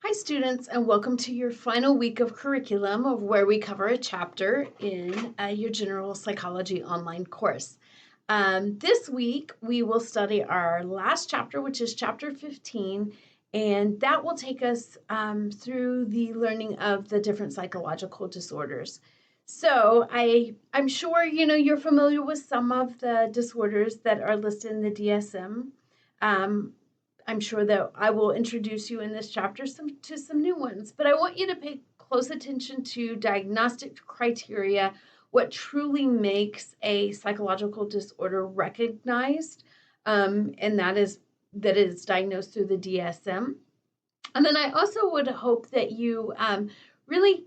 Hi students, and welcome to your final week of curriculum of where we cover a chapter in your general psychology online course. This week we will study our last chapter, which is chapter 15, and that will take us through the learning of the different psychological disorders. So I'm sure you're familiar with some of the disorders that are listed in the DSM. I'm sure that I will introduce you in this chapter to some new ones, but I want you to pay close attention to diagnostic criteria, what truly makes a psychological disorder recognized, and that is that it is diagnosed through the DSM. And then I also would hope that you really,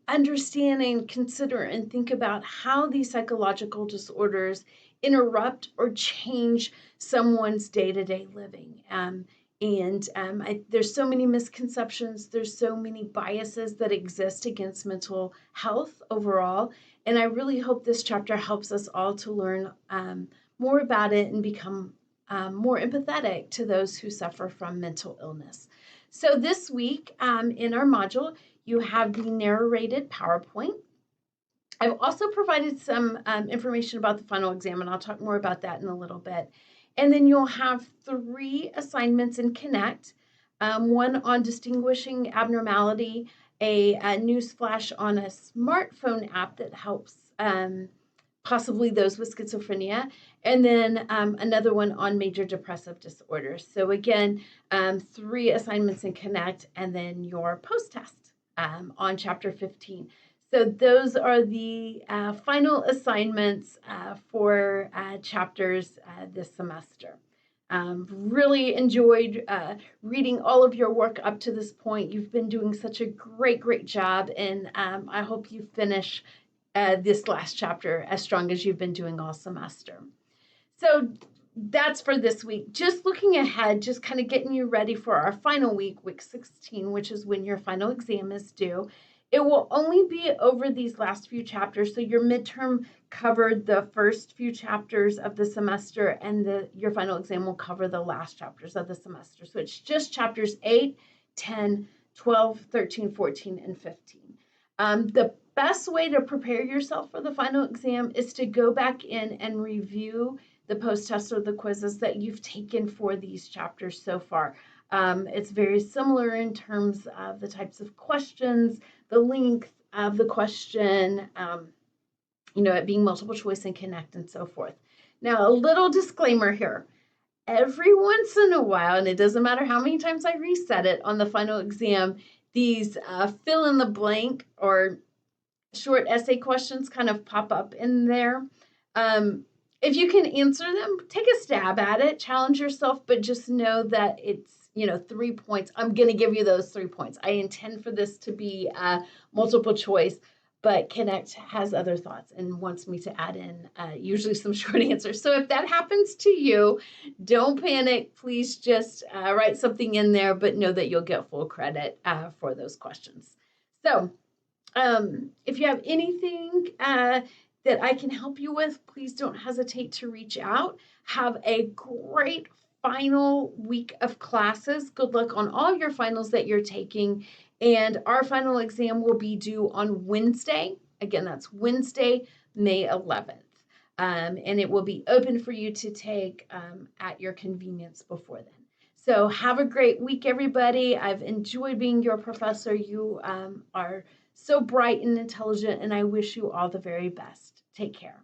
understand and consider and think about how these psychological disorders interrupt or change someone's day-to-day living. There's so many misconceptions, there's so many biases that exist against mental health overall. And I really hope this chapter helps us all to learn more about it and become more empathetic to those who suffer from mental illness. So this week in our module, you have the narrated PowerPoint. I've also provided some information about the final exam, and I'll talk more about that in a little bit. And then you'll have 3 assignments in Connect, one on distinguishing abnormality, a news flash on a smartphone app that helps possibly those with schizophrenia, and then another one on major depressive disorders. So again, 3 assignments in Connect, and then your post-test on Chapter 15. So those are the final assignments for chapters this semester. Really enjoyed reading all of your work up to this point. You've been doing such a great job, and I hope you finish this last chapter as strong as you've been doing all semester. So that's for this week. Just looking ahead, just kind of getting you ready for our final week, week 16, which is when your final exam is due. It will only be over these last few chapters. So your midterm covered the first few chapters of the semester, and your final exam will cover the last chapters of the semester. So it's just chapters 8, 10, 12, 13, 14, and 15. The best way to prepare yourself for the final exam is to go back in and review the post-test or the quizzes that you've taken for these chapters so far. It's very similar in terms of the types of questions, the length of the question, it being multiple choice and Connect and so forth. Now, a little disclaimer here. Every once in a while, and it doesn't matter how many times I reset it on the final exam, these fill in the blank or short essay questions kind of pop up in there. If you can answer them, take a stab at it, challenge yourself, but just know that it's 3 points. I'm going to give you those 3 points. I intend for this to be multiple choice, but Connect has other thoughts and wants me to add in usually some short answers. So if that happens to you, don't panic. Please just write something in there, but know that you'll get full credit for those questions. So if you have anything that I can help you with, please don't hesitate to reach out. Have a great final week of classes. Good luck on all your finals that you're taking. And our final exam will be due on Wednesday. Again, that's Wednesday, May 11th. And it will be open for you to take at your convenience before then. So have a great week, everybody. I've enjoyed being your professor. You are so bright and intelligent, and I wish you all the very best. Take care.